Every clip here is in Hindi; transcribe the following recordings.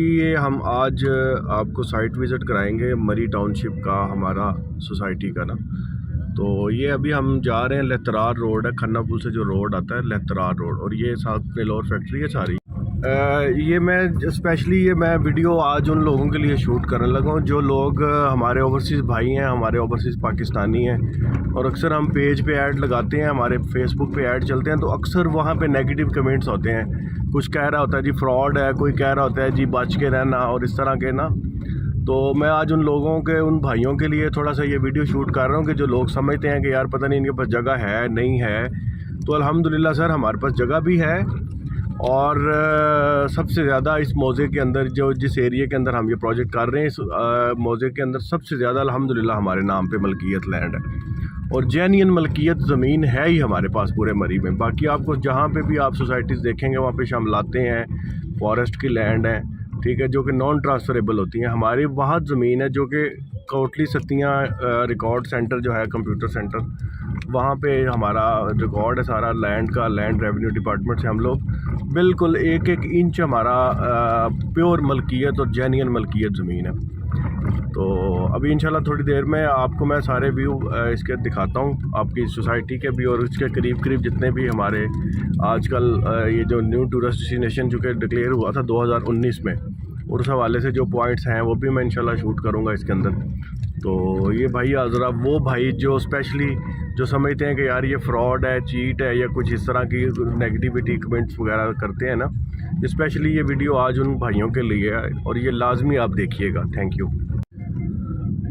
ये हम आज आपको साइट विज़िट कराएंगे मरी टाउनशिप का, हमारा सोसाइटी का ना। तो ये अभी हम जा रहे हैं, लहतरार रोड है, खन्ना पुल से जो रोड आता है लहतरार रोड, और ये साथ नेलोर फैक्ट्री है सारी। मैं वीडियो आज उन लोगों के लिए शूट करने लगा हूँ जो लोग हमारे ओवरसीज़ भाई हैं, हमारे ओवरसीज़ पाकिस्तानी हैं। और अक्सर हम पेज पे ऐड लगाते हैं, हमारे फेसबुक पे ऐड चलते हैं, तो अक्सर वहाँ पे नेगेटिव कमेंट्स होते हैं। कुछ कह रहा होता है जी फ्रॉड है, कोई कह रहा होता है जी बच के रहना, और इस तरह के ना। तो मैं आज उन लोगों के, उन भाइयों के लिए थोड़ा सा ये वीडियो शूट कर रहा हूँ कि जो लोग समझते हैं कि यार पता नहीं इनके पास जगह है नहीं है। तो अल्हम्दुलिल्लाह सर हमारे पास जगह भी है, और सबसे ज़्यादा इस मौज़े के अंदर जो जिस एरिया के अंदर हम ये प्रोजेक्ट कर रहे हैं, इस मौज़े के अंदर सबसे ज़्यादा अल्हम्दुलिल्लाह हमारे नाम पे मलकियत लैंड है, और जेन्युइन मलकियत ज़मीन है ही हमारे पास पूरे मरी में। बाकी आपको जहाँ पे भी आप सोसाइटीज़ देखेंगे वहाँ पे हम लाते हैं फॉरेस्ट की लैंड है, ठीक है, जो कि नॉन ट्रांसफरेबल होती हैं। हमारी वहाँ ज़मीन है जो कि कोटली सत्तियाँ रिकॉर्ड सेंटर जो है, कंप्यूटर सेंटर, वहाँ पे हमारा रिकॉर्ड है सारा लैंड का। लैंड रेवेन्यू डिपार्टमेंट से हम लोग बिल्कुल एक एक इंच हमारा प्योर मलकियत और जेन्युइन मलकियत ज़मीन है। तो अभी इंशाल्लाह थोड़ी देर में आपको मैं सारे व्यू इसके दिखाता हूँ, आपकी सोसाइटी के भी, और इसके करीब करीब जितने भी हमारे आजकल ये जो न्यू टूरिस्ट डेस्टिनेशन जो कि डिक्लेयर हुआ था 2019 में, उस हवाले से जो पॉइंट्स हैं वो भी मैं इंशाल्लाह शूट करूँगा इसके अंदर। तो ये भाई ज़रा वो भाई जो स्पेशली जो समझते हैं कि यार ये फ्रॉड है, चीट है, या कुछ इस तरह की नेगेटिविटी कमेंट्स वगैरह करते हैं ना, स्पेशली ये वीडियो आज उन भाइयों के लिए है, और ये लाजमी आप देखिएगा। थैंक यू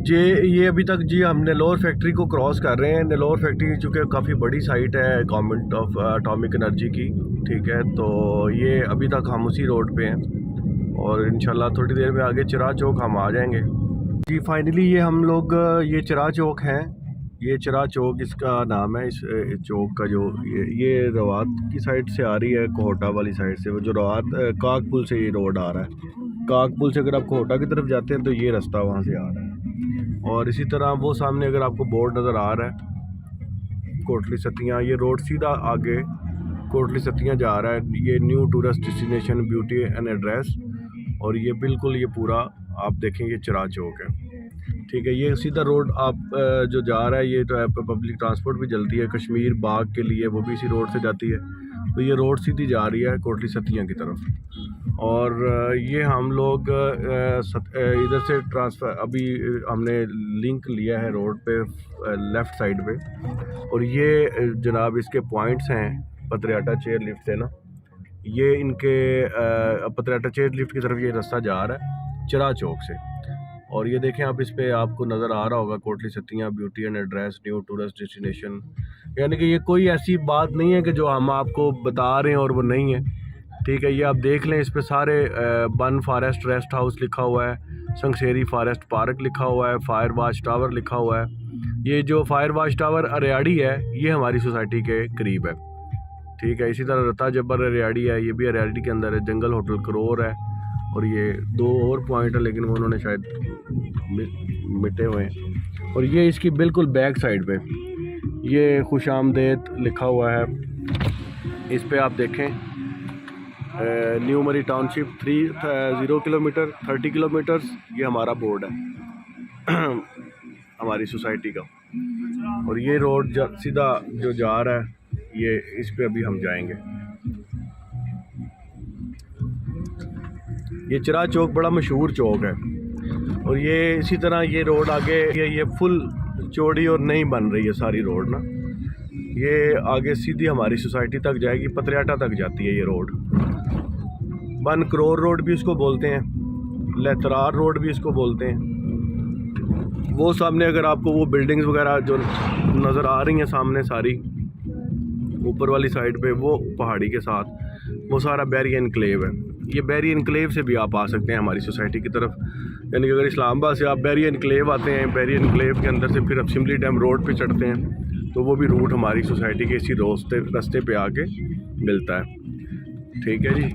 जी। ये अभी तक जी हम नेलोर फैक्ट्री को क्रॉस कर रहे हैं। नेलोर फैक्ट्री चूँकि काफ़ी बड़ी साइट है गवर्नमेंट ऑफ एटॉमिक एनर्जी की, ठीक है। तो ये अभी तक हम उसी रोड पे हैं, और इंशाल्लाह थोड़ी देर में आगे चिरा चौक हम आ जाएंगे जी। फाइनली ये हम लोग ये चिरा चौक हैं, ये चिरा चौक इसका नाम है। इस चौक का जो ये रवात की साइड से आ रही है, कोहटा वाली साइड से, वो जो रवात काकपुल से ये रोड आ रहा है। काकपुल से अगर आप कोहटा की तरफ जाते हैं तो ये रास्ता वहाँ से आ रहा है। और इसी तरह वो सामने अगर आपको बोर्ड नज़र आ रहा है कोटली सत्तियाँ, ये रोड सीधा आगे कोटली सत्तियाँ जा रहा है। ये new tourist destination beauty and address, और ये बिल्कुल ये पूरा आप देखेंगे चिरा चौक है, ठीक है। ये सीधा रोड आप जो जा रहा है, ये तो है पब्लिक ट्रांसपोर्ट भी चलती है कश्मीर बाग के लिए, वो भी इसी रोड से जाती है। तो ये रोड सीधी जा रही है कोटली सत्तियाँ की तरफ, और ये हम लोग इधर से ट्रांसफ़र अभी हमने लिंक लिया है रोड पे लेफ़्ट साइड पे, और ये जनाब इसके पॉइंट्स हैं पतरियाटा चेयर लिफ्ट से ना। ये इनके पतरियाटा चेयर लिफ्ट की तरफ ये रास्ता जा रहा है चिरा चौक से, और ये देखें आप, इस पे आपको नज़र आ रहा होगा Kotli Sattian beauty and address new tourist destination. यानी कि ये कोई ऐसी बात नहीं है कि जो हम आपको बता रहे हैं और वो नहीं है, ठीक है। ये आप देख लें, इस पे सारे बन फॉरेस्ट रेस्ट हाउस लिखा हुआ है, संगसेरी फॉरेस्ट पार्क लिखा हुआ है, फायर वाच टावर लिखा हुआ है। ये जो फायर वाच टावर अरियाड़ी है, ये हमारी सोसाइटी के करीब है, ठीक है। इसी तरह रता जब्बर अरियाड़ी है, ये भी अरियाड़ी के अंदर है। जंगल होटल करोर है, और ये दो और पॉइंट है लेकिन वो उन्होंने शायद मिटे हुए हैं। और ये इसकी बिल्कुल बैक साइड पे ये खुशामदेद लिखा हुआ है। इस पे आप देखें न्यू मरी टाउनशिप 0 किलोमीटर 30 किलोमीटर्स, ये हमारा बोर्ड है हमारी सोसाइटी का। और ये रोड सीधा जो जा रहा है, ये इस पे अभी हम जाएंगे। ये चिरा चौक बड़ा मशहूर चौक है, और ये इसी तरह ये रोड आगे ये फुल चौड़ी और नहीं बन रही है सारी रोड ना। ये आगे सीधी हमारी सोसाइटी तक जाएगी, पतरियाटा तक जाती है ये रोड। बन करोर रोड भी इसको बोलते हैं, लहतरार रोड भी इसको बोलते हैं। वो सामने अगर आपको वो बिल्डिंग्स वगैरह जो नज़र आ रही हैं सामने सारी ऊपर वाली साइड पे, वो पहाड़ी के साथ, वो सारा बैरी एनक्लेव है। ये बैरी एनक्लेव से भी आप आ सकते हैं हमारी सोसाइटी की तरफ। यानी कि अगर इस्लामाबाद से आप बैरी एनक्लेव आते हैं, बैरी एनक्लेव के अंदर से फिर आप सिमली डैम रोड पे चढ़ते हैं, तो वो भी रूट हमारी सोसाइटी के इसी रास्ते पे आके मिलता है, ठीक है जी।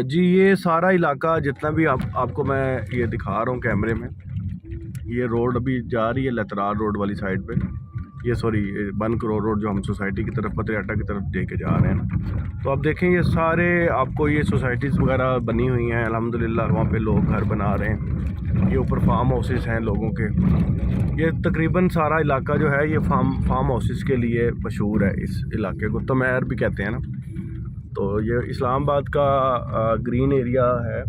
जी ये सारा इलाका जितना भी आपको मैं ये दिखा रहा हूँ कैमरे में, ये रोड अभी जा रही है लहतरार रोड वाली साइड पे। ये सॉरी 1 करोड़ रोड जो हम सोसाइटी की तरफ पतरियाटा की तरफ लेके जा रहे हैं। तो आप देखें ये सारे आपको ये सोसाइटीज़ वगैरह बनी हुई हैं अल्हम्दुलिल्लाह, वहाँ पे लोग घर बना रहे हैं। ये ऊपर फार्म हाउसेस हैं लोगों के। ये तकरीबन सारा इलाका जो है ये फार्म हाउसेस के लिए मशहूर है। इस इलाके को तमैर भी कहते हैं ना। तो ये इस्लामाबाद का ग्रीन एरिया है,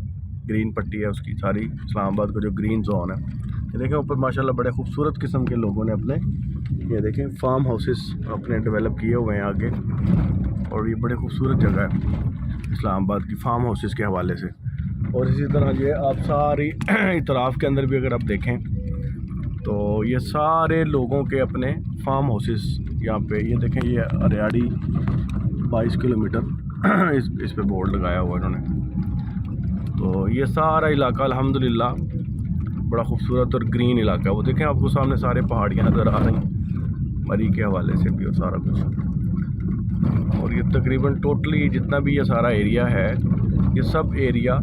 ग्रीन पट्टी है उसकी सारी, इस्लामाबाद का जो ग्रीन जोन है। ये देखें ऊपर माशाल्लाह बड़े खूबसूरत किस्म के लोगों ने अपने ये देखें फार्म हाउसेस अपने डेवलप किए हुए हैं आगे, और ये बड़े खूबसूरत जगह है इस्लामाबाद की फार्म हाउसेस के हवाले से। और इसी तरह ये आप सारी इतराफ़ के अंदर भी अगर आप देखें तो ये सारे लोगों के अपने फार्म हाउसेस यहाँ पे, ये देखें ये अरियाड़ी 22 किलोमीटर इस पे बोर्ड लगाया हुआ इन्होंने। तो ये सारा इलाका अल्हम्दुलिल्लाह बड़ा खूबसूरत और ग्रीन इलाका है। वो देखें आपको सामने सारे पहाड़ियाँ नज़र आ रही हैं मरी के हवाले से भी और सारा कुछ। और ये तकरीबन टोटली जितना भी ये सारा एरिया है ये सब एरिया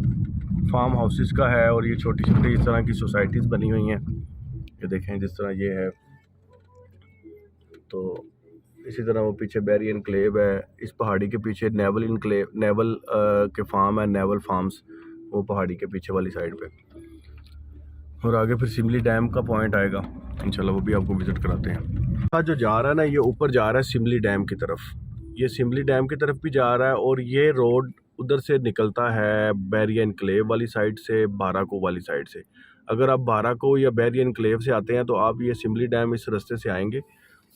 फार्म हाउसेस का है। और ये छोटी छोटी इस तरह की सोसाइटीज़ बनी हुई हैं, ये देखें जिस तरह ये है। तो इसी तरह वो पीछे बैरी इनक्लेव है, इस पहाड़ी के पीछे नेवल इनक्लेव, नेवल के फार्म है, नेवल फार्म्स, वो पहाड़ी के पीछे वाली साइड पे। और आगे फिर सिमली डैम का पॉइंट आएगा इंशाल्लाह, वो भी आपको विज़िट कराते हैं। जो जा रहा है ना ये ऊपर जा रहा है सिमली डैम की तरफ, ये सिमली डैम की तरफ भी जा रहा है। और ये रोड उधर से निकलता है बैरिया इनक्लेव वाली साइड से, बाराको वाली साइड से। अगर आप बाराको या बैरिया इनक्लेव से आते हैं तो आप ये सिमली डैम इस रास्ते से आएंगे,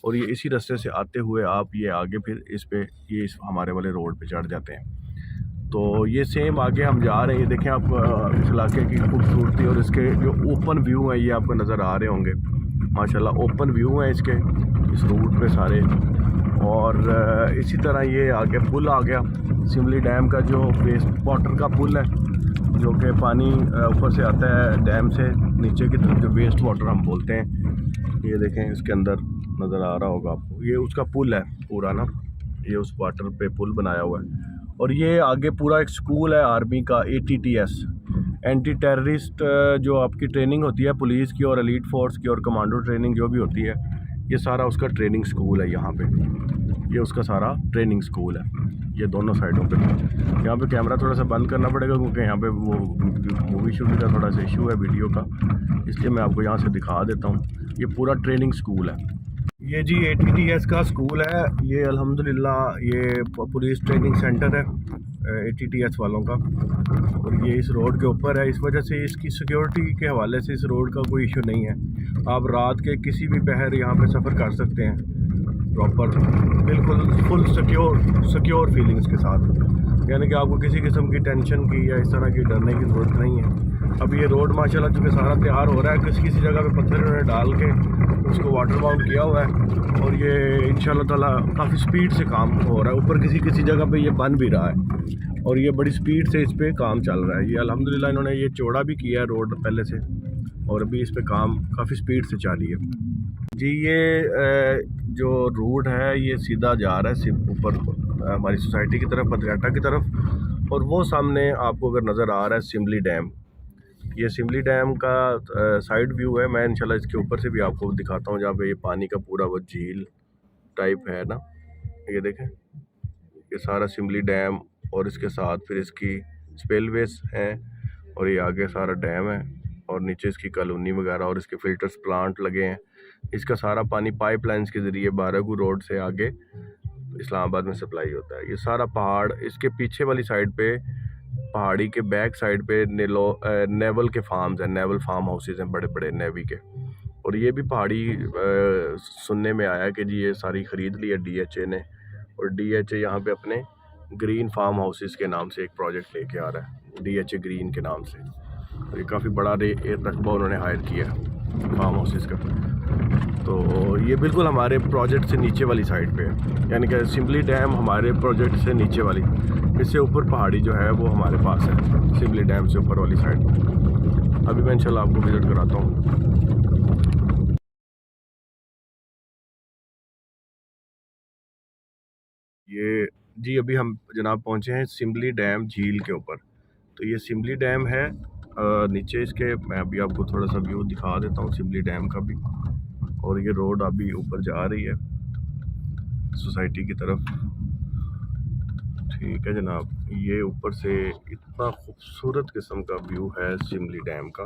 और ये इसी रास्ते से आते हुए आप ये आगे फिर इस पे ये इस हमारे वाले रोड पे चढ़ जाते हैं। तो ये सेम आगे हम जा रहे हैं। ये देखें आप इस इलाके की खूबसूरती और इसके जो ओपन व्यू हैं ये आपको नज़र आ रहे होंगे माशाल्लाह, ओपन व्यू हैं इसके इस रूट पे सारे। और इसी तरह ये आगे पुल आ गया सिमली डैम का, जो वेस्ट वाटर का पुल है, जो कि पानी ऊपर से आता है डैम से नीचे की तरफ, जो वेस्ट वाटर हम बोलते हैं। ये देखें इसके अंदर नज़र आ रहा होगा आपको, ये उसका पुल है पूरा ना, ये उस वाटर पे पुल बनाया हुआ है। और ये आगे पूरा एक स्कूल है आर्मी का, ATTS, एंटी टेररिस्ट जो आपकी ट्रेनिंग होती है पुलिस की और एलीट फोर्स की और कमांडो ट्रेनिंग जो भी होती है, ये सारा उसका ट्रेनिंग स्कूल है यहाँ पे। ये उसका सारा ट्रेनिंग स्कूल है, ये दोनों साइडों पे। यहाँ पे कैमरा थोड़ा सा बंद करना पड़ेगा क्योंकि यहाँ पे वो मूवी शूटिंग का थोड़ा सा इशू है वीडियो का, इसलिए मैं आपको यहाँ से दिखा देता हूँ। ये पूरा ट्रेनिंग स्कूल है, ये जी ATTS का स्कूल है। ये अल्हम्दुलिल्लाह ये पुलिस ट्रेनिंग सेंटर है ATTS वालों का, और ये इस रोड के ऊपर है। इस वजह से इसकी सिक्योरिटी के हवाले से इस रोड का कोई इशू नहीं है। आप रात के किसी भी पहर यहाँ पे सफ़र कर सकते हैं प्रॉपर, बिल्कुल फुल सिक्योर फीलिंग्स के साथ, यानी कि आपको किसी किस्म की टेंशन की या इस तरह की डरने की ज़रूरत नहीं है। अब ये रोड माशाल्लाह चूँकि सारा तैयार हो रहा है, किसी जगह पे पत्थर उन्होंने डाल के उसको वाटर बाउंड किया हुआ है, और ये इंशाल्लाह ताला काफ़ी स्पीड से काम हो रहा है। ऊपर किसी जगह पे ये बन भी रहा है और ये बड़ी स्पीड से इस पर काम चल रहा है। ये अल्हम्दुलिल्लाह इन्होंने ये चौड़ा भी किया है रोड पहले से, और अभी इस पर काम काफ़ी स्पीड से जारी है जी। ये जो रोड है ये सीधा जा रहा है ऊपर हमारी सोसाइटी की तरफ, पतरियाटा की तरफ। और वो सामने आपको अगर नज़र आ रहा है सिमली डैम, ये सिमली डैम का साइड व्यू है। मैं इंशाल्लाह इसके ऊपर से भी आपको दिखाता हूँ, जहाँ पे ये पानी का पूरा वो झील टाइप है ना, ये देखें ये सारा सिमली डैम, और इसके साथ फिर इसकी स्पेलवेज हैं, और ये आगे सारा डैम है, और नीचे इसकी कॉलोनी वगैरह और इसके फिल्टर्स प्लांट लगे हैं। इसका सारा पानी पाइपलाइंस के ज़रिए बारागू रोड से आगे इस्लामाबाद में सप्लाई होता है। ये सारा पहाड़, इसके पीछे वाली साइड पे पहाड़ी के बैक साइड पे नेवल के फार्म्स हैं, नेवल फार्म हाउसेज हैं बड़े बड़े नेवी के। और ये भी पहाड़ी सुनने में आया कि जी ये सारी ख़रीद ली है DHA ने, और DHA यहाँ पे अपने ग्रीन फार्म हाउसेस के नाम से एक प्रोजेक्ट लेके आ रहा है, DHA ग्रीन के नाम से। और ये काफ़ी बड़ा रकबा उन्होंने हायर किया है फार्म हाउसेस का। तो ये बिल्कुल हमारे प्रोजेक्ट से नीचे वाली साइड पे है, यानी कि सिमली डैम हमारे प्रोजेक्ट से नीचे वाली, इससे ऊपर पहाड़ी जो है वो हमारे पास है, सिमली डैम से ऊपर वाली साइड। अभी मैं इंशाल्लाह आपको विज़िट कराता हूँ। ये जी अभी हम जनाब पहुँचे हैं सिमली डैम झील के ऊपर। तो ये सिमली डैम है नीचे इसके, मैं अभी आपको थोड़ा सा व्यू दिखा देता हूँ सिमली डैम का भी। और ये रोड अभी ऊपर जा रही है सोसाइटी की तरफ। ठीक है जनाब, ये ऊपर से इतना खूबसूरत किस्म का व्यू है शिमली डैम का।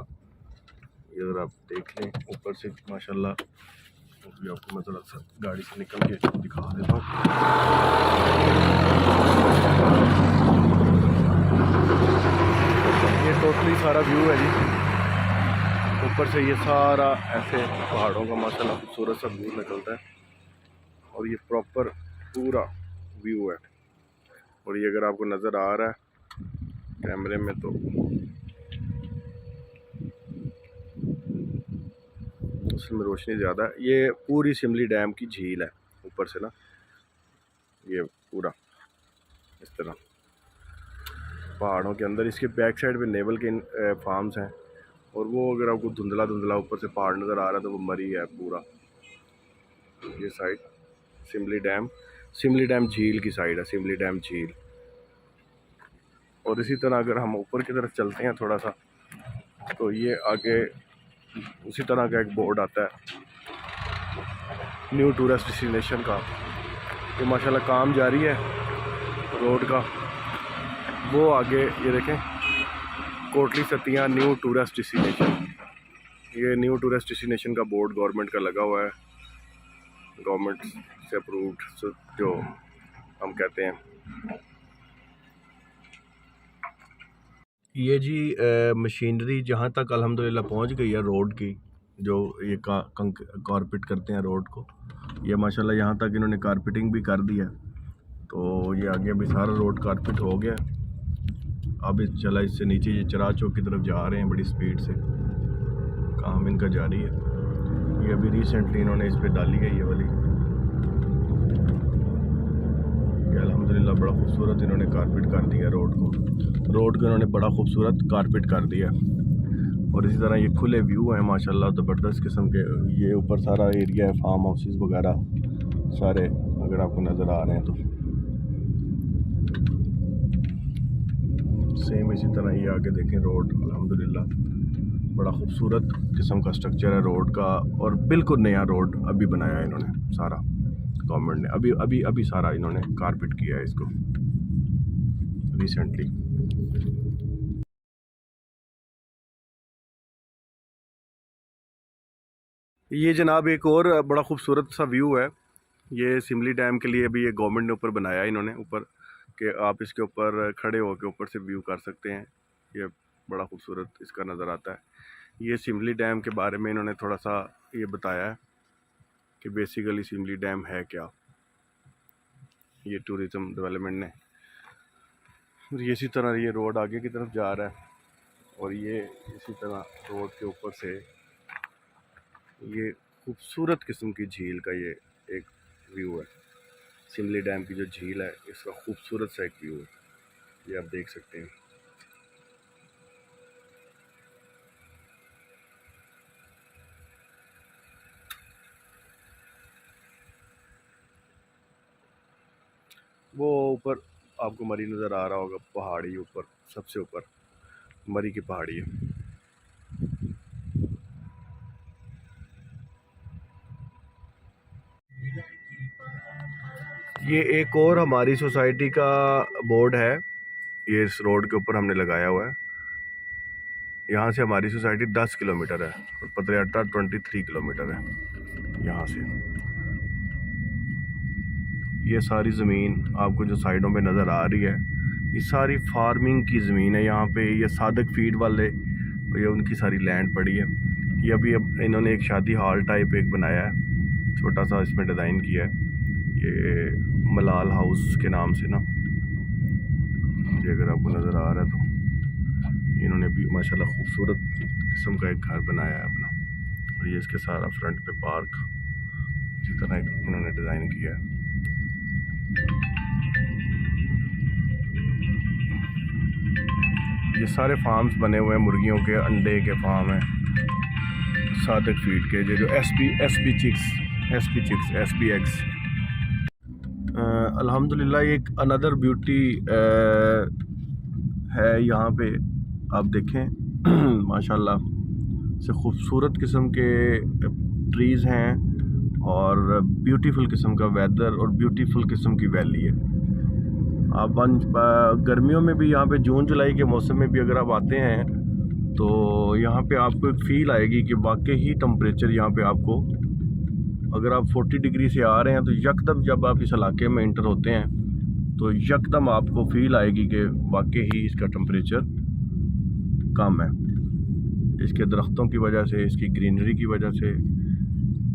ये अगर आप देख लें ऊपर से माशाल्लाह, अभी आपको मैं थोड़ा सा गाड़ी से निकल के दिखा देता हूँ। ये टोटली सारा व्यू है जी, ऊपर से ये सारा ऐसे पहाड़ों का माशाल्लाह खूबसूरत सा व्यू निकलता है और ये प्रॉपर पूरा व्यू है। और ये अगर आपको नज़र आ रहा है कैमरे में तो उसमें रोशनी ज़्यादा है। ये पूरी शिमली डैम की झील है ऊपर से ना, ये पूरा इस तरह पहाड़ों के अंदर। इसके बैक साइड पे नेवल के फार्म्स हैं और वो अगर आपको धुंधला धुंधला ऊपर से पहाड़ नज़र आ रहा है तो वो मरी है पूरा। ये साइड शिमली डैम झील की साइड है, शिमली डैम झील। और इसी तरह अगर हम ऊपर की तरफ चलते हैं थोड़ा सा तो ये आगे उसी तरह का एक बोर्ड आता है न्यू टूरिस्ट डेस्टिनेशन का। ये माशाल्लाह काम जारी है रोड का। वो आगे ये देखें कोटली सतिया न्यू टूरिस्ट डेस्टिनेशन, ये न्यू टूरिस्ट डेस्टिनेशन का बोर्ड गवर्नमेंट का लगा हुआ है, गवर्नमेंट से अप्रूव्ड जो हम कहते हैं। ये जी मशीनरी जहाँ तक अल्हम्दुलिल्लाह पहुँच गई है रोड की, जो ये कारपेट करते हैं रोड को, ये माशाल्लाह यहाँ तक इन्होंने कारपेटिंग भी कर दिया। तो ये आगे अभी सारा रोड कारपेट हो गया। अब इस चला इससे नीचे ये चरा चौक की तरफ जा रहे हैं बड़ी स्पीड से, काम इनका जारी है। ये अभी रिसेंटली इन्होंने इस पर डाली है ये वाली, ये अल्हम्दुलिल्लाह बड़ा खूबसूरत इन्होंने कारपेट कर दिया रोड को इन्होंने बड़ा खूबसूरत कारपेट कर दिया। और इसी तरह ये खुले व्यू हैं माशाल्लाह ज़बरदस्त किस्म के। ये ऊपर सारा एरिया है, फार्म हाउसेस वगैरह सारे अगर आपको नज़र आ रहे हैं तो सेम इसी तरह ये आगे देखें रोड अल्हम्दुलिल्लाह बड़ा खूबसूरत किस्म का स्ट्रक्चर है रोड का। और बिल्कुल नया रोड अभी बनाया है इन्होंने सारा, गवर्नमेंट ने अभी अभी अभी सारा इन्होंने कारपेट किया है इसको रिसेंटली। ये जनाब एक और बड़ा खूबसूरत सा व्यू है। ये शिमली डैम के लिए भी ये गवर्नमेंट ने ऊपर बनाया है इन्होंने ऊपर, कि आप इसके ऊपर खड़े होकर ऊपर से व्यू कर सकते हैं। ये बड़ा खूबसूरत इसका नज़र आता है। ये शिमली डैम के बारे में इन्होंने थोड़ा सा ये बताया है कि बेसिकली शिमली डैम है क्या, ये टूरिज़म डेवलपमेंट ने। और ये इसी तरह ये रोड आगे की तरफ जा रहा है और ये इसी तरह रोड के ऊपर से ये खूबसूरत किस्म की झील का ये एक व्यू है। शिमली डैम की जो झील है इसका खूबसूरत सा एक व्यू है, ये आप देख सकते हैं। वो ऊपर आपको मरी नज़र आ रहा होगा, पहाड़ी ऊपर सबसे ऊपर मरी की पहाड़ी है। ये एक और हमारी सोसाइटी का बोर्ड है, ये इस रोड के ऊपर हमने लगाया हुआ है। यहाँ से हमारी सोसाइटी 10 किलोमीटर है और पतरियाटा 23 किलोमीटर है यहाँ से। ये सारी ज़मीन आपको जो साइडों पे नज़र आ रही है ये सारी फार्मिंग की ज़मीन है। यहाँ पे ये सादक फीड वाले ये उनकी सारी लैंड पड़ी है। ये अभी अब इन्होंने एक शादी हॉल टाइप एक बनाया है, छोटा सा इसमें डिज़ाइन किया है, ये मलाल हाउस के नाम से ना, ये अगर आपको नज़र आ रहा है तो इन्होंने भी माशाल्लाह खूबसूरत किस्म का एक घर बनाया है अपना। और ये इसके सारा फ्रंट पे पार्क इसी तरह इन्होंने डिज़ाइन किया है। ये सारे फार्म्स बने हुए हैं, मुर्गियों के अंडे के फार्म हैं, सादक फीड के, जो एसपी एग्स। अल्हम्दुलिल्लाह एक अनदर ब्यूटी है यहाँ पे, आप देखें माशाल्लाह से खूबसूरत किस्म के ट्रीज़ हैं और ब्यूटीफुल किस्म का वेदर और ब्यूटीफुल किस्म की वैली है। आप गर्मियों में भी यहाँ पे जून जुलाई के मौसम में भी अगर आप आते हैं तो यहाँ पे आपको एक फ़ील आएगी कि वाकई ही टेम्परेचर यहाँ पे आपको, अगर आप 40 डिग्री से आ रहे हैं तो यकदम जब आप इस इलाके में इंटर होते हैं तो यकदम आपको फ़ील आएगी कि वाकई ही इसका टेम्परेचर कम है। इसके दरख्तों की वजह से, इसकी ग्रीनरी की वजह से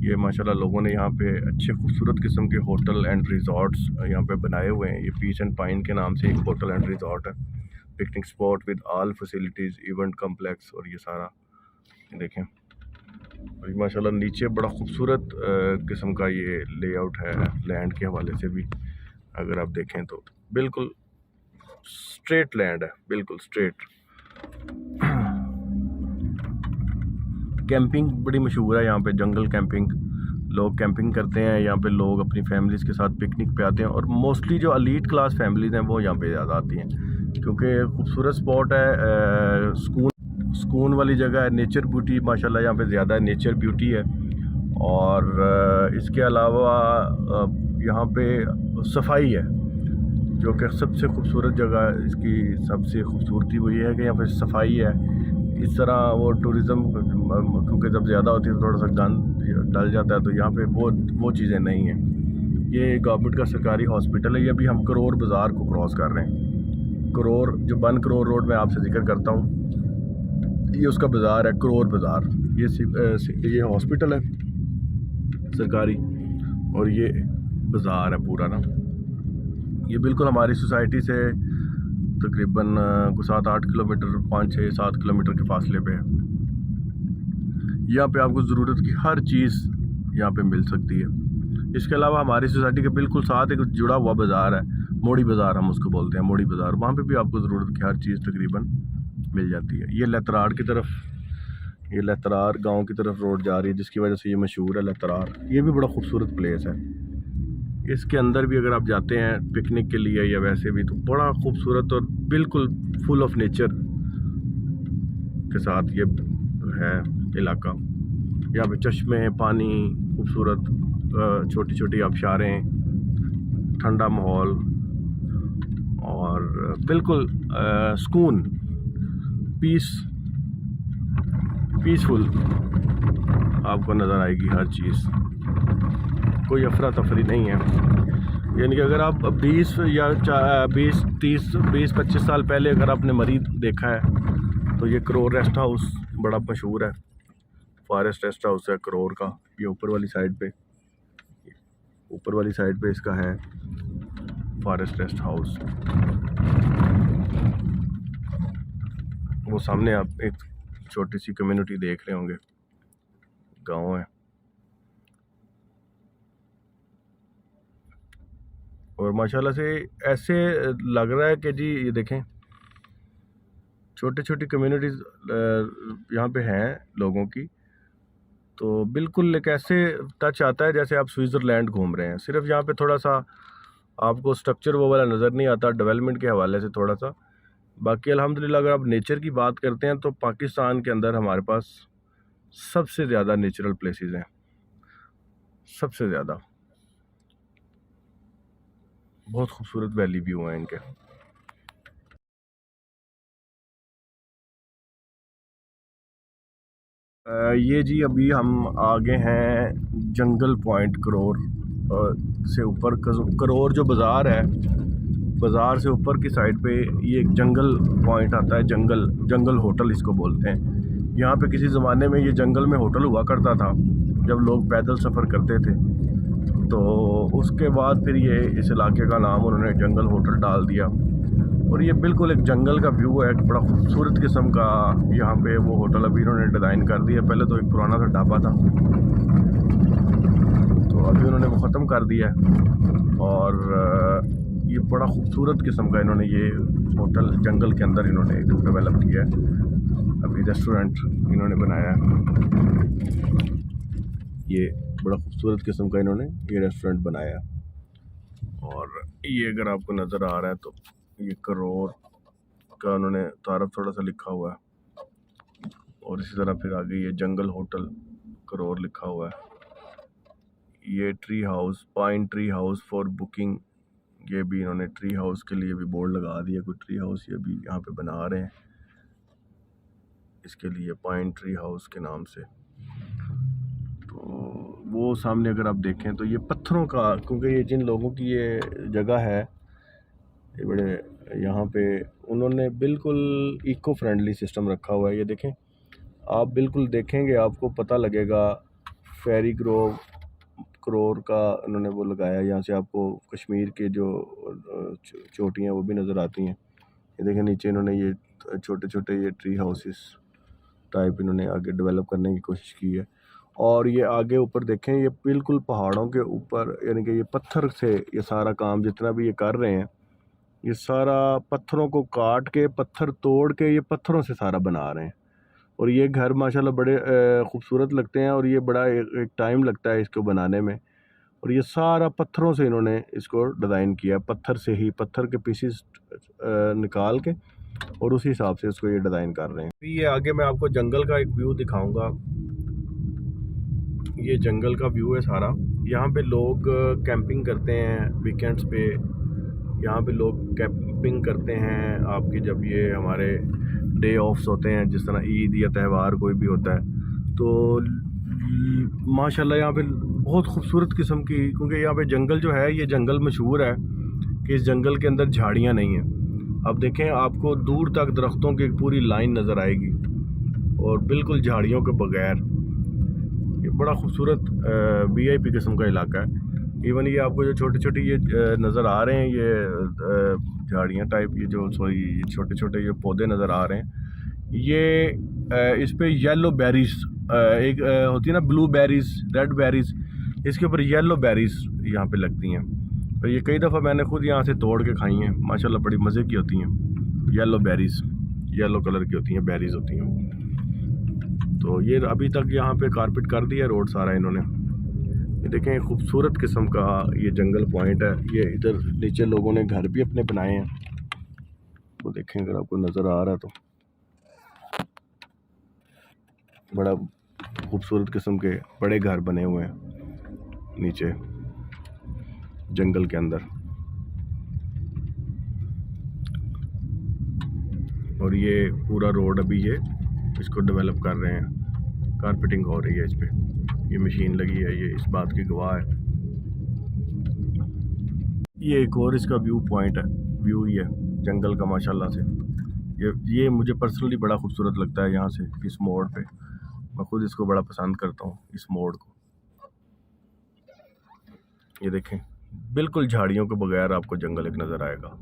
ये माशाल्लाह लोगों ने यहाँ पे अच्छे खूबसूरत किस्म के होटल एंड रिज़ॉर्ट्स यहाँ पे बनाए हुए हैं। ये पीस एंड पाइन के नाम से एक होटल एंड रिज़ॉर्ट है, picnic spot with all facilities, event complex और ये सारा देखें। और माशाल्लाह नीचे बड़ा खूबसूरत किस्म का ये लेआउट है लैंड के हवाले से भी। अगर आप देखें तो बिल्कुल स्ट्रेट लैंड है, बिल्कुल स्ट्रेट। कैंपिंग बड़ी मशहूर है यहाँ पे, जंगल कैंपिंग, लोग कैंपिंग करते हैं यहाँ पे। लोग अपनी फैमिलीज़ के साथ पिकनिक पे आते हैं और मोस्टली जो एलीट क्लास फैमिलीज़ हैं वो यहाँ पे ज़्यादा आती हैं क्योंकि खूबसूरत स्पॉट है, सुकून वाली जगह है। नेचर ब्यूटी माशाल्लाह यहाँ पे ज़्यादा है, नेचर ब्यूटी है। और इसके अलावा यहाँ पे सफाई है, जो कि सबसे खूबसूरत जगह है। इसकी सबसे खूबसूरती वो ये है कि यहाँ पे सफाई है। इस तरह वो टूरिज़्म क्योंकि जब ज़्यादा होती है तो थोड़ा सा गंद डल जाता है, तो यहाँ पे वो चीज़ें नहीं हैं। ये गवर्नमेंट का सरकारी हॉस्पिटल है। ये अभी हम करोर बाज़ार को क्रॉस कर रहे हैं। करोर जो 1 करोर रोड में आपसे जिक्र करता हूँ, ये उसका बाज़ार है, करोर बाज़ार। ये हॉस्पिटल है सरकारी और ये बाज़ार है पूरा ना। ये बिल्कुल हमारी सोसाइटी से तकरीबन 7-8 किलोमीटर, 5-6-7 किलोमीटर के फासले पे है। यहाँ पे आपको ज़रूरत की हर चीज़ यहाँ पे मिल सकती है। इसके अलावा हमारी सोसाइटी के बिल्कुल साथ एक जुड़ा हुआ बाज़ार है, मोड़ी बाज़ार हम उसको बोलते हैं, मोड़ी बाज़ार। वहाँ पे भी आपको ज़रूरत की हर चीज़ तकरीबन मिल जाती है। ये लतरार की तरफ, ये लतरार गाँव की तरफ रोड जा रही है जिसकी वजह से ये मशहूर है लतरार। ये भी बड़ा खूबसूरत प्लेस है। इसके अंदर भी अगर आप जाते हैं पिकनिक के लिए या वैसे भी, तो बड़ा खूबसूरत और बिल्कुल फुल ऑफ नेचर के साथ ये है इलाका। यहाँ पे चश्मे, पानी, खूबसूरत छोटी छोटी आबशारें, ठंडा माहौल और बिल्कुल सुकून, पीसफुल आपको नज़र आएगी हर चीज़। कोई अफरा तफरी नहीं है। यानी कि अगर आप 20-25 साल पहले अगर आपने मरीद देखा है तो ये करोर रेस्ट हाउस बड़ा मशहूर है। फॉरेस्ट रेस्ट हाउस है करोर का। ये ऊपर वाली साइड पे इसका है फॉरेस्ट रेस्ट हाउस। वो सामने आप एक छोटी सी कम्युनिटी देख रहे होंगे, गांव है। और माशाल्लाह से ऐसे लग रहा है कि जी ये देखें छोटी छोटी कम्युनिटीज़ यहाँ पे हैं लोगों की, तो बिल्कुल एक ऐसे टच आता है जैसे आप स्विट्ज़रलैंड घूम रहे हैं। सिर्फ यहाँ पे थोड़ा सा आपको स्ट्रक्चर वो वाला नज़र नहीं आता डेवलपमेंट के हवाले से थोड़ा सा। बाकी अल्हम्दुलिल्लाह अगर आप नेचर की बात करते हैं तो पाकिस्तान के अंदर हमारे पास सबसे ज़्यादा नेचुरल प्लेसेस हैं, सबसे ज़्यादा। बहुत खूबसूरत वैली व्यू हैं इनके। ये जी अभी हम आगे हैं जंगल पॉइंट करोर से ऊपर। करोर जो बाज़ार है, बाज़ार से ऊपर की साइड पे ये एक जंगल पॉइंट आता है, जंगल होटल इसको बोलते हैं। यहाँ पे किसी ज़माने में ये जंगल में होटल हुआ करता था जब लोग पैदल सफ़र करते थे, तो उसके बाद फिर ये इस इलाके का नाम उन्होंने जंगल होटल डाल दिया। और ये बिल्कुल एक जंगल का व्यू है, बड़ा खूबसूरत किस्म का यहाँ पे वो होटल अभी इन्होंने डिज़ाइन कर दिया। पहले तो एक पुराना सा ढाबा था, तो अभी उन्होंने वो ख़त्म कर दिया है। और ये बड़ा खूबसूरत किस्म का इन्होंने ये होटल जंगल के अंदर इन्होंने डेवलप किया है। अभी रेस्टोरेंट इन्होंने बनाया है। ये बड़ा खूबसूरत किस्म का इन्होंने ये रेस्टोरेंट बनाया है। और ये अगर आपको नज़र आ रहा है तो ये करोर का उन्होंने तारफ़ थोड़ा सा लिखा हुआ है, और इसी तरह फिर आगे ये जंगल होटल करोर लिखा हुआ है। ये tree house, pine tree house for booking, ये भी इन्होंने ट्री हाउस के लिए भी बोर्ड लगा दिया। कोई ट्री हाउस ये भी यहाँ पे बना रहे हैं इसके लिए, पाइन ट्री हाउस के नाम से। तो वो सामने अगर आप देखें तो ये पत्थरों का, क्योंकि ये जिन लोगों की ये जगह है, ये बड़े यहाँ पे उन्होंने बिल्कुल इको फ्रेंडली सिस्टम रखा हुआ है। ये देखें, आप बिल्कुल देखेंगे आपको पता लगेगा। फेरी ग्रोव करोर का उन्होंने वो लगाया, यहाँ से आपको कश्मीर के जो चोटियाँ वो भी नज़र आती हैं। ये देखें नीचे इन्होंने ये छोटे छोटे ये ट्री हाउसेस टाइप इन्होंने आगे डेवलप करने की कोशिश की है। और ये आगे ऊपर देखें, ये बिल्कुल पहाड़ों के ऊपर, यानी कि ये पत्थर से ये सारा काम जितना भी ये कर रहे हैं, ये सारा पत्थरों को काट के, पत्थर तोड़ के ये पत्थरों से सारा बना रहे हैं। और ये घर माशाल्लाह बड़े खूबसूरत लगते हैं, और ये बड़ा एक टाइम लगता है इसको बनाने में। और ये सारा पत्थरों से इन्होंने इसको डिज़ाइन किया, पत्थर से ही, पत्थर के पीसेस निकाल के और उसी हिसाब से इसको ये डिज़ाइन कर रहे हैं। ये आगे मैं आपको जंगल का एक व्यू दिखाऊंगा। ये जंगल का व्यू है सारा। यहाँ पे लोग कैंपिंग करते हैं वीकेंड्स पे, यहाँ पे लोग कैंपिंग करते हैं आपके जब ये हमारे डे ऑफ्स होते हैं, जिस तरह ईद या त्यौहार कोई भी होता है। तो माशाल्लाह यहाँ पे बहुत खूबसूरत किस्म की, क्योंकि यहाँ पे जंगल जो है, ये जंगल मशहूर है कि इस जंगल के अंदर झाड़ियाँ नहीं हैं। अब देखें, आपको दूर तक दरख्तों की एक पूरी लाइन नज़र आएगी और बिल्कुल झाड़ियों के बगैर। ये बड़ा खूबसूरत VIP किस्म का इलाका है। इवन ये आपको जो छोटे छोटे ये नज़र आ रहे हैं, ये झाड़ियाँ टाइप, ये जो छोटे छोटे ये पौधे नज़र आ रहे हैं, ये इस पे येलो बेरीज एक होती है ना, ब्लू बेरीज, रेड बेरीज, इसके ऊपर येलो बेरीज यहाँ पे लगती हैं। तो ये कई दफ़ा मैंने खुद यहाँ से तोड़ के खाई हैं, माशाल्लाह बड़ी मज़े की होती हैं। येलो बेरीज, येलो कलर की होती हैं, बेरीज होती हैं। तो ये अभी तक यहाँ पे कारपेट कर दिया रोड सारा इन्होंने। ये देखें खूबसूरत किस्म का ये जंगल पॉइंट है। ये इधर नीचे लोगों ने घर भी अपने बनाए हैं, वो देखें अगर आपको नज़र आ रहा है तो। बड़ा खूबसूरत किस्म के बड़े घर बने हुए हैं नीचे जंगल के अंदर। और ये पूरा रोड अभी ये इसको डेवलप कर रहे हैं, कारपेटिंग हो रही है इस पे, ये मशीन लगी है, ये इस बात की गवाह है। ये एक और इसका व्यू पॉइंट है, व्यू ही है जंगल का माशाल्लाह से। ये मुझे पर्सनली बड़ा खूबसूरत लगता है यहाँ से, इस मोड़ पे। मैं खुद इसको बड़ा पसंद करता हूँ, इस मोड़ को। ये देखें, बिल्कुल झाड़ियों के बगैर आपको जंगल एक नज़र आएगा,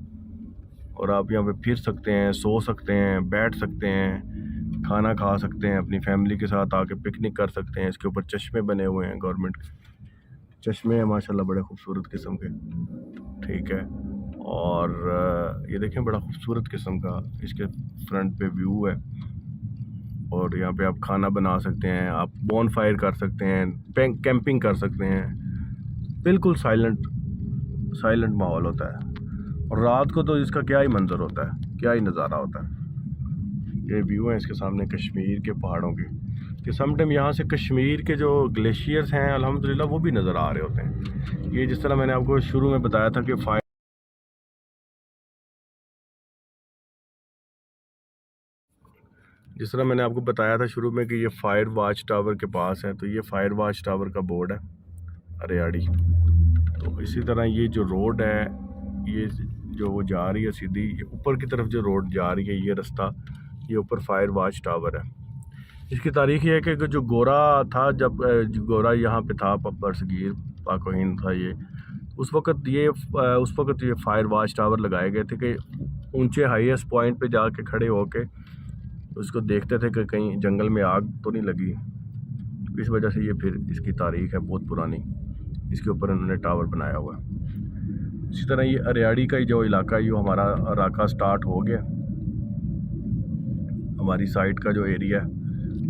और आप यहाँ पे फिर सकते हैं, सो सकते हैं, बैठ सकते हैं, खाना खा सकते हैं, अपनी फैमिली के साथ आके पिकनिक कर सकते हैं। इसके ऊपर चश्मे बने हुए हैं, गवर्नमेंट के चश्मे हैं माशाल्लाह बड़े खूबसूरत किस्म के, ठीक है। और ये देखें बड़ा खूबसूरत किस्म का इसके फ्रंट पे व्यू है। और यहाँ पे आप खाना बना सकते हैं, आप बॉन फायर कर सकते हैं, कैंपिंग कर सकते हैं। बिल्कुल साइलेंट माहौल होता है। और रात को तो इसका क्या ही मंजर होता है, क्या ही नज़ारा होता है। ये व्यू है इसके सामने कश्मीर के पहाड़ों के, कि समटाइम यहाँ से कश्मीर के जो ग्लेशियर्स हैं अल्हम्दुलिल्लाह वो भी नज़र आ रहे होते हैं। ये जिस तरह मैंने आपको शुरू में बताया था कि शुरू में कि ये फायर वॉच टावर के पास है, तो ये फायर वॉच टावर का बोर्ड है अरियाड़ी। तो इसी तरह ये जो रोड है, ये जो वो जा रही है सीधी ऊपर की तरफ, जो रोड जा रही है, ये रास्ता, ये ऊपर फायर वॉच टावर है। इसकी तारीख ये है कि जो गोरा था, जब गोरा यहाँ पे था, बरसगीर पाकोहीन था ये, उस वक़्त ये फायर वॉच टावर लगाए गए थे कि ऊंचे हाईएस्ट पॉइंट पे जाके खड़े होके उसको देखते थे कि कहीं जंगल में आग तो नहीं लगी। इस वजह से ये फिर इसकी तारीख है बहुत पुरानी, इसके ऊपर उन्होंने टावर बनाया हुआ है। इसी तरह ये अरियाड़ी का जो इलाका है, ये हमारा राका स्टार्ट हो गया। हमारी साइट का जो एरिया है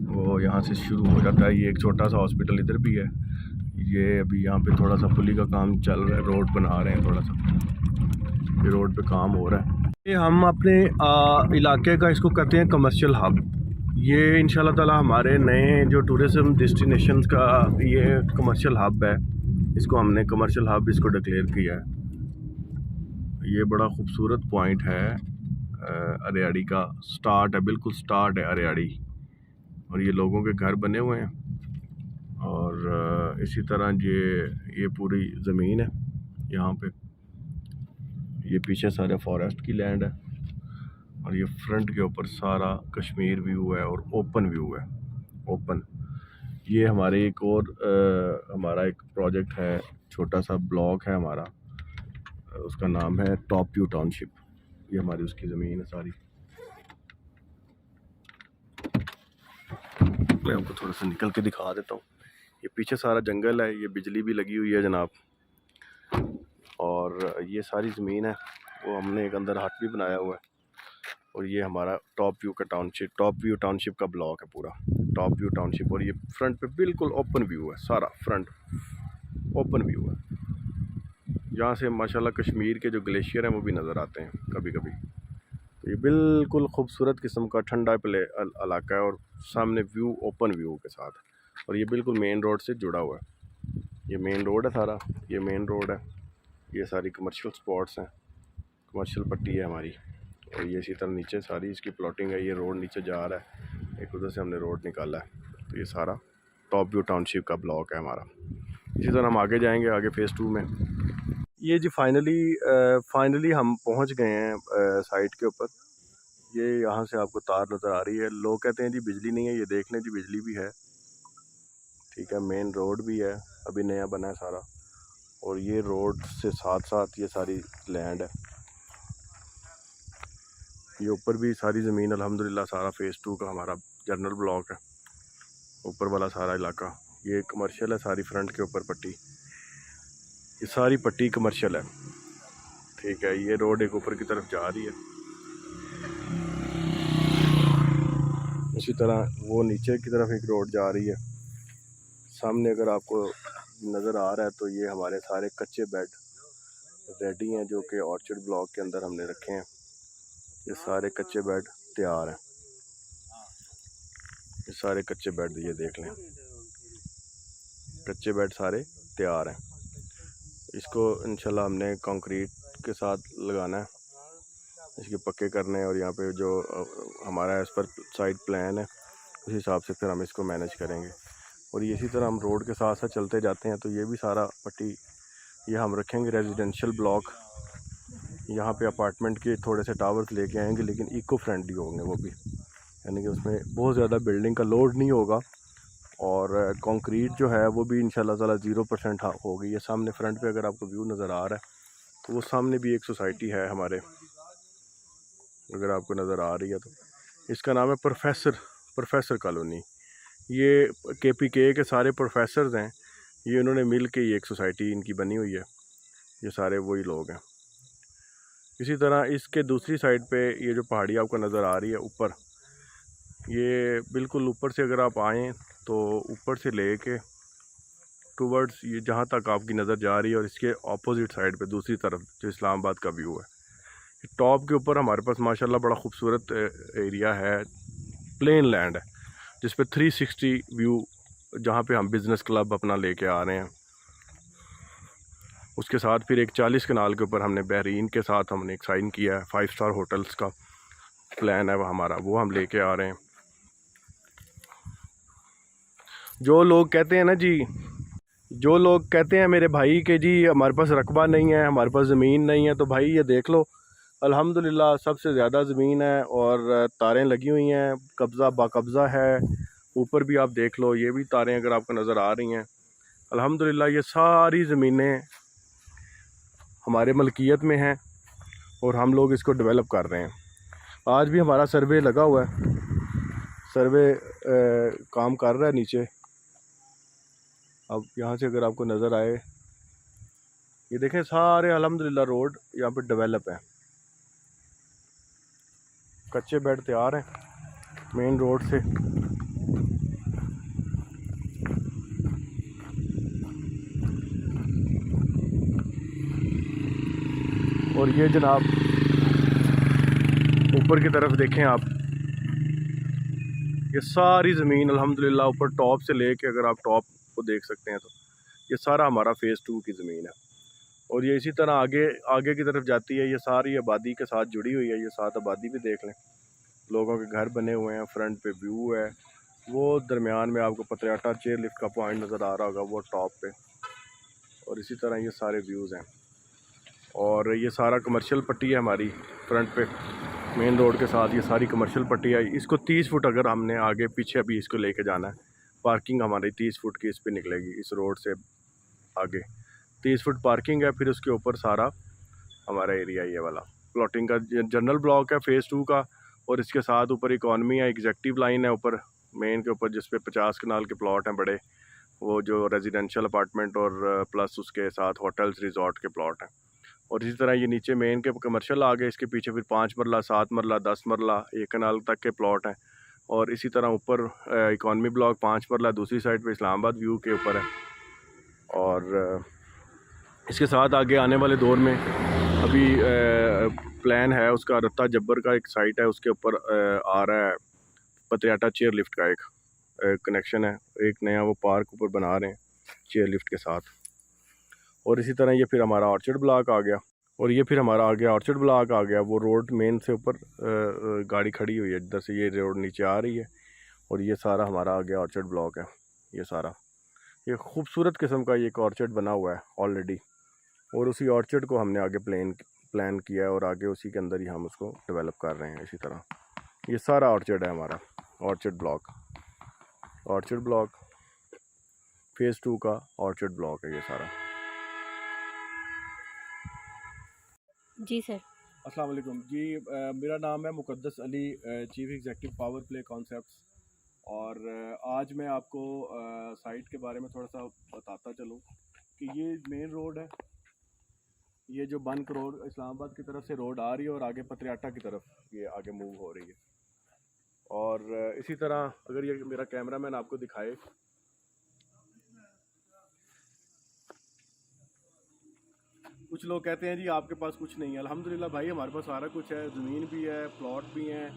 वो यहाँ से शुरू हो जाता है। ये एक छोटा सा हॉस्पिटल इधर भी है। ये अभी यहाँ पे थोड़ा सा पुली का काम चल रहा है, रोड बना रहे हैं, थोड़ा सा ये रोड पे काम हो रहा है। ये हम अपने इलाके का इसको कहते हैं कमर्शियल हब। ये इंशाल्लाह ताला हमारे नए जो टूरिज़म डेस्टिनेशंस का ये कमर्शियल हब है। इसको हमने कमर्शियल हब इसको डिक्लेयर किया है। ये बड़ा खूबसूरत पॉइंट है, अरियाड़ी का स्टार्ट है, बिल्कुल स्टार्ट है अरियाड़ी। और ये लोगों के घर बने हुए हैं और इसी तरह ये पूरी ज़मीन है यहाँ पे। ये पीछे सारे फॉरेस्ट की लैंड है और ये फ्रंट के ऊपर सारा कश्मीर व्यू है और ओपन व्यू है, ओपन। ये हमारे एक और हमारा एक प्रोजेक्ट है, छोटा सा ब्लॉक है हमारा, उसका नाम है टॉप व्यू टाउनशिप। ये हमारी उसकी ज़मीन है सारी। मैं आपको थोड़ा सा निकल के दिखा देता हूँ। ये पीछे सारा जंगल है, ये बिजली भी लगी हुई है जनाब। और ये सारी ज़मीन है, वो हमने एक अंदर हट भी बनाया हुआ है। और ये हमारा टॉप व्यू का टाउनशिप, टॉप व्यू टाउनशिप का ब्लॉक है पूरा, टॉप व्यू टाउनशिप। और ये फ्रंट पे बिल्कुल ओपन व्यू है, सारा फ्रंट ओपन व्यू है। यहाँ से माशाल्लाह कश्मीर के जो ग्लेशियर हैं वो भी नज़र आते हैं कभी कभी। तो ये बिल्कुल खूबसूरत किस्म का ठंडा इलाका है और सामने व्यू ओपन व्यू के साथ। और ये बिल्कुल मेन रोड से जुड़ा हुआ है। ये मेन रोड है सारा, ये मेन रोड है। ये सारी कमर्शियल स्पॉट्स हैं, कमर्शियल पट्टी है हमारी। और ये इसी तरह नीचे सारी इसकी प्लॉटिंग है। ये रोड नीचे जा रहा है, एक उधर से हमने रोड निकाला है। तो ये सारा टॉप व्यू टाउनशिप का ब्लॉक है हमारा। इसी तरह हम आगे जाएंगे, आगे फ़ेज़ 2 में। ये जी फाइनली हम पहुंच गए हैं साइट के ऊपर। ये यहाँ से आपको तार नज़र आ रही है। लोग कहते हैं जी बिजली नहीं है, ये देख लें जी बिजली भी है, ठीक है। मेन रोड भी है, अभी नया बना है सारा। और ये रोड से साथ साथ ये सारी लैंड है। ये ऊपर भी सारी ज़मीन अल्हम्दुलिल्लाह सारा फ़ेज़ 2 का हमारा जनरल ब्लॉक है, ऊपर वाला सारा इलाका। ये कमर्शियल है सारी, फ्रंट के ऊपर पट्टी, ये सारी पट्टी कमर्शियल है, ठीक है। ये रोड एक ऊपर की तरफ जा रही है। इसी तरह वो नीचे की तरफ एक रोड जा रही है। सामने अगर आपको नज़र आ रहा है तो ये हमारे सारे कच्चे बेड रेडी हैं, जो कि ऑर्चर्ड ब्लॉक के अंदर हमने रखे हैं। ये सारे कच्चे बेड तैयार हैं, ये सारे कच्चे बेड, ये देख लें, कच्चे बेड सारे तैयार हैं। इसको इंशाल्लाह हमने कंक्रीट के साथ लगाना है, इसके पक्के करने हैं। और यहाँ पे जो हमारा एज़ पर साइट प्लान है उस हिसाब से फिर हम इसको मैनेज करेंगे। और ये इसी तरह हम रोड के साथ साथ चलते जाते हैं तो ये भी सारा पट्टी ये हम रखेंगे रेजिडेंशियल ब्लॉक। यहाँ पे अपार्टमेंट के थोड़े से टावर्स लेके आएंगे, लेकिन इको फ्रेंडली होंगे वो भी, यानी कि उसमें बहुत ज़्यादा बिल्डिंग का लोड नहीं होगा। और कंक्रीट जो है वो भी इंशाल्लाह ताला 0% होगी। ये सामने फ्रंट पे अगर आपको व्यू नज़र आ रहा है तो वो सामने भी एक सोसाइटी है हमारे, अगर आपको नज़र आ रही है तो। इसका नाम है प्रोफेसर कॉलोनी। ये KPK के सारे प्रोफेसर्स हैं, ये उन्होंने मिल के ये एक सोसाइटी इनकी बनी हुई है। ये सारे वही लोग हैं। इसी तरह इसके दूसरी साइड पे ये जो पहाड़ी आपको नज़र आ रही है ऊपर, ये बिल्कुल ऊपर से अगर आप आएँ तो ऊपर से ले के टूवर्ड्स ये जहाँ तक आपकी नज़र जा रही है, और इसके ऑपोजिट साइड पे दूसरी तरफ जो इस्लामाबाद का व्यू है। टॉप के ऊपर हमारे पास माशाल्लाह बड़ा खूबसूरत एरिया है, प्लेन लैंड है, जिस पे 360 व्यू, जहाँ पे हम बिज़नेस क्लब अपना लेके आ रहे हैं। उसके साथ फिर एक 40 कनाल के ऊपर हमने बहरीन के साथ हमने एक साइन किया है, 5 स्टार होटल्स का प्लान है वो हमारा, वो हम लेके आ रहे हैं। जो लोग कहते हैं ना जी, जो लोग कहते हैं मेरे भाई के जी हमारे पास रकबा नहीं है, हमारे पास ज़मीन नहीं है, तो भाई ये देख लो अल्हम्दुलिल्लाह सबसे ज़्यादा ज़मीन है और तारें लगी हुई हैं, कब्ज़ा बाकब्ज़ा है। ऊपर भी आप देख लो, ये भी तारें अगर आपको नज़र आ रही हैं। अल्हम्दुलिल्लाह ये सारी ज़मीनें हमारे मलकियत में हैं और हम लोग इसको डेवलप कर रहे हैं। आज भी हमारा सर्वे लगा हुआ है, सर्वे काम कर रहा है नीचे। अब यहाँ से अगर आपको नज़र आए, ये देखें सारे अल्हम्दुलिल्लाह रोड यहाँ पे डेवलप है, कच्चे बेड तैयार हैं मेन रोड से। और ये जनाब ऊपर की तरफ देखें आप, ये सारी ज़मीन अल्हम्दुलिल्लाह ऊपर टॉप से लेके, अगर आप टॉप को देख सकते हैं तो ये सारा हमारा फ़ेज़ 2 की ज़मीन है। और ये इसी तरह आगे आगे की तरफ जाती है, ये सारी आबादी के साथ जुड़ी हुई है। ये साथ आबादी भी देख लें, लोगों के घर बने हुए हैं, फ्रंट पे व्यू है। वो दरमियान में आपको पतरियाटा चेयर लिफ्ट का पॉइंट नज़र आ रहा होगा, वो टॉप पे। और इसी तरह ये सारे व्यूज़ हैं। और ये सारा कमर्शियल पट्टी है हमारी फ्रंट पे, मेन रोड के साथ ये सारी कमर्शियल पट्टी है। इसको 30 फुट अगर हमने आगे पीछे अभी इसको लेके जाना है, पार्किंग हमारी 30 फुट की इस पर निकलेगी, इस रोड से आगे 30 फुट पार्किंग है। फिर उसके ऊपर सारा हमारा एरिया ये वाला प्लॉटिंग का जनरल ब्लॉक है फ़ेज़ 2 का। और इसके साथ ऊपर इकॉनमी है, एग्जेक्टिव लाइन है ऊपर मेन के ऊपर, जिस पे 50 कनाल के प्लॉट हैं बड़े, वो जो रेजिडेंशियल अपार्टमेंट और प्लस उसके साथ होटल्स रिजॉर्ट के प्लॉट हैं। और इसी तरह ये नीचे मेन के कमर्शियल आ गए, इसके पीछे फिर 5 मरला 7 मरला 10 मरला 1 कनाल तक के प्लॉट हैं। और इसी तरह ऊपर इकॉनमी ब्लॉक 5 मरला दूसरी साइड पे इस्लामाबाद व्यू के ऊपर है। और इसके साथ आगे आने वाले दौर में अभी प्लान है उसका, रत्ता जब्बर का एक साइट है, उसके ऊपर आ रहा है पतरियाटा चेयर लिफ्ट का एक कनेक्शन है, एक नया वो पार्क ऊपर बना रहे हैं चेयर लिफ्ट के साथ। और इसी तरह ये फिर हमारा ऑर्चर्ड ब्लॉक आ गया। और ये फिर हमारा आ गया ऑर्चर्ड ब्लॉक आ गया, वो रोड मेन से ऊपर गाड़ी खड़ी हुई है, इधर से ये रोड नीचे आ रही है। और ये सारा हमारा आ गया ऑर्चर्ड ब्लॉक है। ये सारा ये खूबसूरत किस्म का ये एक ऑर्चर्ड बना हुआ है ऑलरेडी। और उसी ऑर्चर्ड को हमने आगे प्लान किया है और आगे उसी के अंदर ही हम उसको डेवलप कर रहे हैं। इसी तरह ये सारा ऑर्चर्ड है हमारा, ऑर्चर्ड ब्लॉक फ़ेज़ 2 का ऑर्चर्ड ब्लॉक है ये सारा। जी सर। अस्सलाम वालेकुम जी, मेरा नाम है Muqaddas Ali, chief executive Power Play Concepts. और आज मैं आपको साइट के बारे में थोड़ा सा बताता चलूँ कि ये मेन रोड है, ये जो बनक रोड इस्लामाबाद की तरफ से रोड आ रही है और आगे पतरियाटा की तरफ ये आगे मूव हो रही है। और इसी तरह अगर ये मेरा कैमरामैन आपको दिखाए, कुछ लोग कहते हैं जी आपके पास कुछ नहीं है। अल्हम्दुलिल्लाह भाई हमारे पास सारा कुछ है, ज़मीन भी है, प्लॉट भी हैं,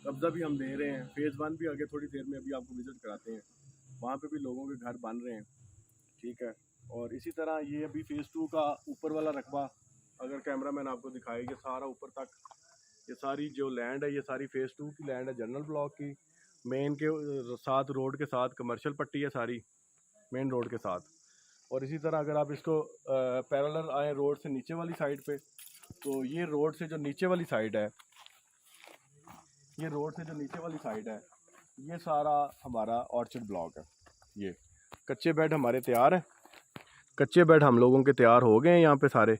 कब्ज़ा भी हम दे रहे हैं। फ़ेज़ 1 भी आगे थोड़ी देर में अभी आपको विज़िट कराते हैं, वहाँ पे भी लोगों के घर बन रहे हैं, ठीक है। और इसी तरह ये अभी फ़ेज़ 2 का ऊपर वाला रकबा अगर कैमरामैन आपको दिखाए, ये सारा ऊपर तक ये सारी जो लैंड है, ये सारी फ़ेज़ 2 की लैंड है जनरल ब्लॉक की। मेन के साथ रोड के साथ कमर्शियल पट्टी है सारी मेन रोड के साथ। और इसी तरह अगर आप इसको पैरेलल आए रोड से नीचे वाली साइड पे, तो ये रोड से जो नीचे वाली साइड है, ये रोड से जो नीचे वाली साइड है, ये सारा हमारा ऑर्चर्ड ब्लॉक है। ये कच्चे बेड हमारे तैयार हैं, कच्चे बेड हम लोगों के तैयार हो गए हैं यहाँ पे सारे।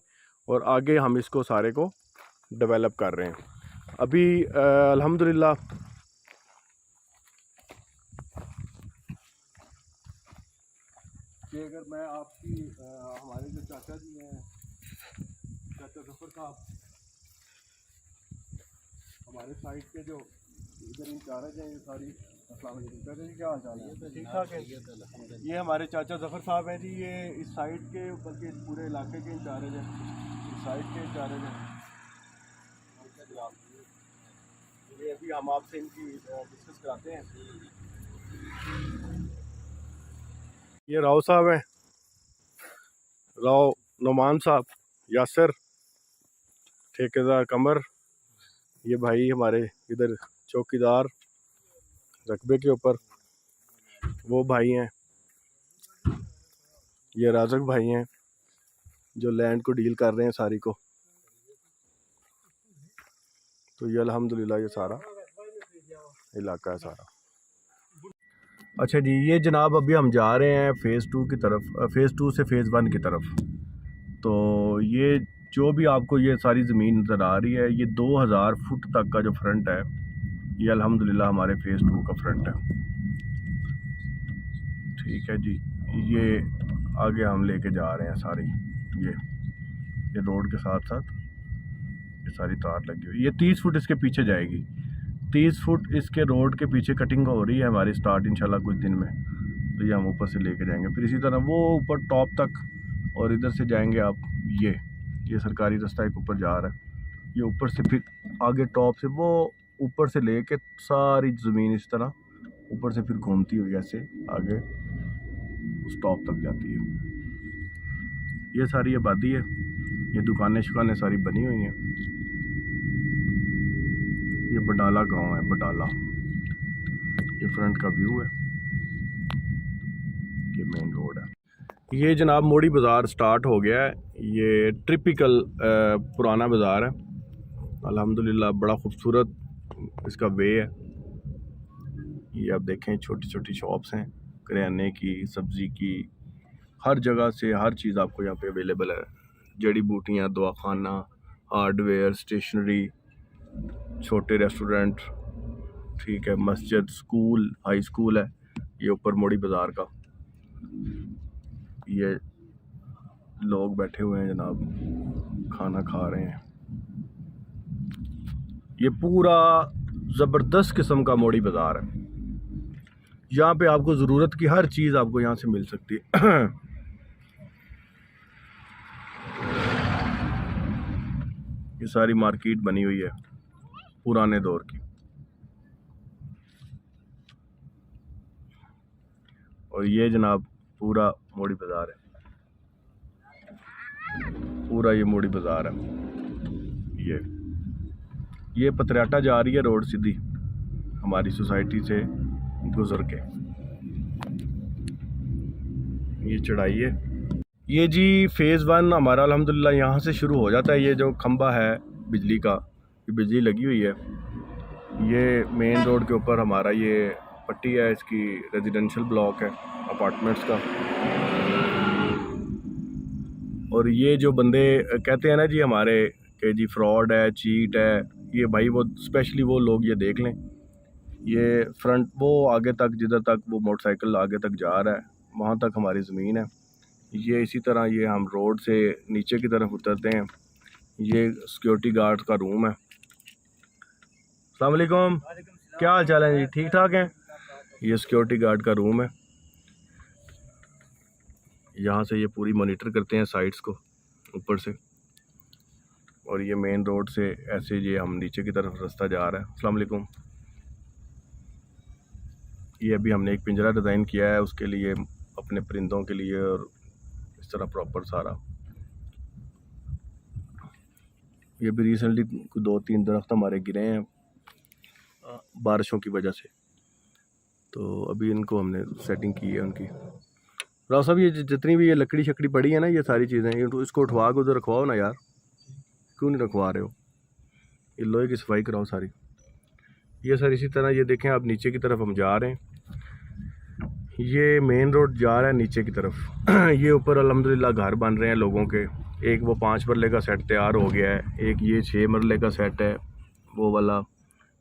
और आगे हम इसको सारे को डेवलप कर रहे हैं अभी अल्हम्दुलिल्लाह। कि अगर मैं आपकी हमारे जो चाचा जी हैं, चाचा जफर साहब, हमारे साइट के जो इधर इंचार्ज हैं ये सारी। अस्सलाम वालेकुम चाचा जी, क्या हाल चाल है? ठीक ठाक है। ये हमारे चाचा जफर साहब हैं जी, ये इस साइट के बल्कि इस पूरे इलाके के इंचार्ज हैं, इस साइट के इंचार्ज हैं। ये अभी हम आपसे इनकी डिस्कस कराते हैं। ये राव साहब हैं, राव नुमान साहब, यासर, ठेकेदार कमर, ये भाई हमारे इधर चौकीदार रकबे के ऊपर, वो भाई हैं, ये राजक भाई हैं जो लैंड को डील कर रहे हैं सारी को। तो ये अल्हम्दुलिल्लाह ये सारा इलाका है सारा। अच्छा जी, ये जनाब अभी हम जा रहे हैं फ़ेज़ 2 की तरफ, फ़ेज़ 2 से फ़ेज़ 1 की तरफ। तो ये जो भी आपको ये सारी ज़मीन नज़र आ रही है, ये 2000 फुट तक का जो फ्रंट है, ये अल्हम्दुलिल्लाह हमारे फ़ेज़ 2 का फ्रंट है, ठीक है जी। ये आगे हम लेके जा रहे हैं सारी, ये रोड के साथ साथ ये सारी तार लगी हुई, ये 30 फुट इसके पीछे जाएगी, 30 फुट इसके रोड के पीछे कटिंग हो रही है हमारी स्टार्ट इंशाल्लाह कुछ दिन में। तो ये हम ऊपर से लेके जाएंगे, फिर इसी तरह वो ऊपर टॉप तक, और इधर से जाएंगे आप, ये सरकारी रास्ता एक ऊपर जा रहा है, ये ऊपर से फिर आगे टॉप से वो ऊपर से लेके सारी ज़मीन इस तरह ऊपर से फिर घूमती हुई ऐसे आगे उस टॉप तक जाती है। ये सारी आबादी है, ये दुकानें शुकानें सारी बनी हुई हैं। ये बडाला गांव है, बडाला। ये फ्रंट का व्यू है, ये मेन रोड है। ये जनाब मोड़ी बाज़ार स्टार्ट हो गया है। ये टिपिकल पुराना बाज़ार है, अल्हम्दुलिल्लाह बड़ा खूबसूरत इसका वे है। ये आप देखें छोटी छोटी शॉप्स हैं, करियाने की, सब्ज़ी की, हर जगह से हर चीज़ आपको यहाँ पे अवेलेबल है। जड़ी बूटियाँ, दवाखाना, हार्डवेयर, स्टेशनरी, छोटे रेस्टोरेंट, ठीक है, मस्जिद, स्कूल, हाई स्कूल है। ये ऊपर मोड़ी बाज़ार का, ये लोग बैठे हुए हैं जनाब, खाना खा रहे हैं। ये पूरा ज़बरदस्त किस्म का मोड़ी बाज़ार है। यहाँ पे आपको ज़रूरत की हर चीज़ आपको यहाँ से मिल सकती है। ये सारी मार्केट बनी हुई है पुराने दौर की, और ये जनाब पूरा मोड़ी बाज़ार है, पूरा ये मोड़ी बाज़ार है। ये पतराटा जा रही है रोड सीधी हमारी सोसाइटी से गुजर के, ये चढ़ाई है। ये जी फ़ेज़ 1 हमारा अल्हम्दुलिल्लाह यहाँ से शुरू हो जाता है। ये जो खंबा है बिजली का, ये बिजली लगी हुई है। ये मेन रोड के ऊपर हमारा ये पट्टी है, इसकी रेजिडेंशियल ब्लॉक है अपार्टमेंट्स का। और ये जो बंदे कहते हैं ना जी हमारे कि जी फ्रॉड है, चीट है, ये भाई वो स्पेशली वो लोग ये देख लें। ये फ्रंट वो आगे तक, जिधर तक वो मोटरसाइकिल आगे तक जा रहा है वहाँ तक हमारी ज़मीन है। ये इसी तरह ये हम रोड से नीचे की तरफ उतरते हैं। ये सिक्योरिटी गार्ड का रूम है। अस्सलाम वालेकुम, क्या हाल चाल है जी, ठीक ठाक हैं? ये सिक्योरिटी गार्ड का रूम है। यहाँ से ये पूरी मॉनिटर करते हैं साइट्स को ऊपर से, और ये मेन रोड से ऐसे ये हम नीचे की तरफ रास्ता जा रहा है। अस्सलाम वालेकुम। ये अभी हमने एक पिंजरा डिज़ाइन किया है उसके लिए, अपने परिंदों के लिए, और इस तरह प्रॉपर सारा। ये भी रिसेंटली 2-3 दरख्त हमारे गिरे हैं बारिशों की वजह से, तो अभी इनको हमने सेटिंग की है उनकी। राव साहब ये जितनी भी ये लकड़ी शकड़ी पड़ी है ना, ये सारी चीज़ें, इसको उठवा के उधर रखवाओ ना यार, क्यों नहीं रखवा रहे हो? ये लोहे की सफाई कराओ सारी। ये सर इसी तरह ये देखें आप, नीचे की तरफ हम जा रहे हैं। ये मेन रोड जा रहा है नीचे की तरफ। ये ऊपर अल्हम्दुलिल्लाह घर बन रहे हैं लोगों के। एक वो 5 मरले का सेट तैयार हो गया है, एक ये 6 मरले का सेट है वो वाला,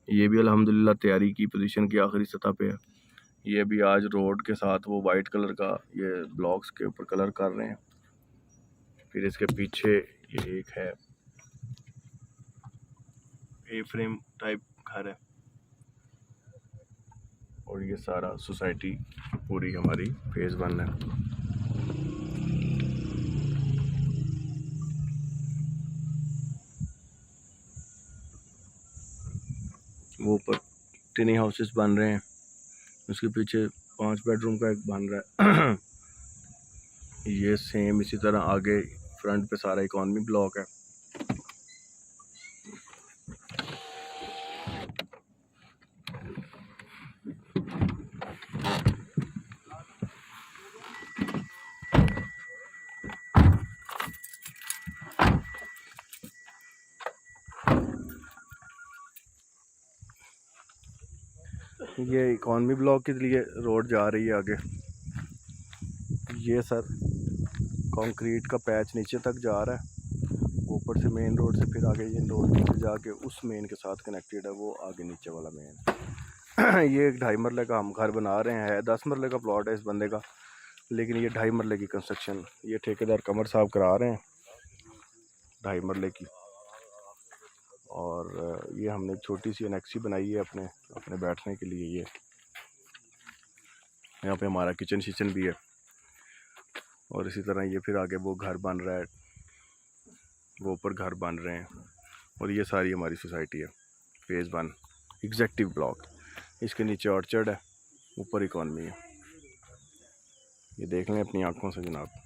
ये भी अल्हम्दुलिल्लाह तैयारी की पोजीशन की आखिरी सतह पे है। ये भी आज रोड के साथ वो वाइट कलर का ये ब्लॉक्स के ऊपर कलर कर रहे हैं। फिर इसके पीछे ये एक है ए फ्रेम टाइप घर है, और ये सारा सोसाइटी पूरी हमारी फ़ेज़ 1 है। वो ऊपर टिनी हाउसेस बन रहे हैं, उसके पीछे 5 बेडरूम का एक बन रहा है। ये सेम इसी तरह आगे फ्रंट पे सारा इकॉनमी ब्लॉक है। ये इकॉनमी ब्लॉक के लिए रोड जा रही है आगे। ये सर कंक्रीट का पैच नीचे तक जा रहा है ऊपर से मेन रोड से, फिर आगे ये रोड नीचे जाके उस मेन के साथ कनेक्टेड है, वो आगे नीचे वाला मेन। ये 2.5 मरले का हम घर बना रहे हैं। 10 मरले का प्लॉट है इस बंदे का, लेकिन ये 2.5 मरले की कंस्ट्रक्शन ये ठेकेदार कमर साहब करा रहे हैं, 2.5 मरले की। और ये हमने छोटी सी एनेक्सी बनाई है अपने बैठने के लिए। ये यहाँ पे हमारा किचन शिचन भी है, और इसी तरह ये फिर आगे वो घर बन रहा है, वो ऊपर घर बन रहे हैं। और ये सारी हमारी सोसाइटी है फ़ेज़ 1 एग्जेक्टिव ब्लॉक। इसके नीचे ऑर्चर्ड है, ऊपर इकॉनमी है। ये देख लें अपनी आंखों से जनाब।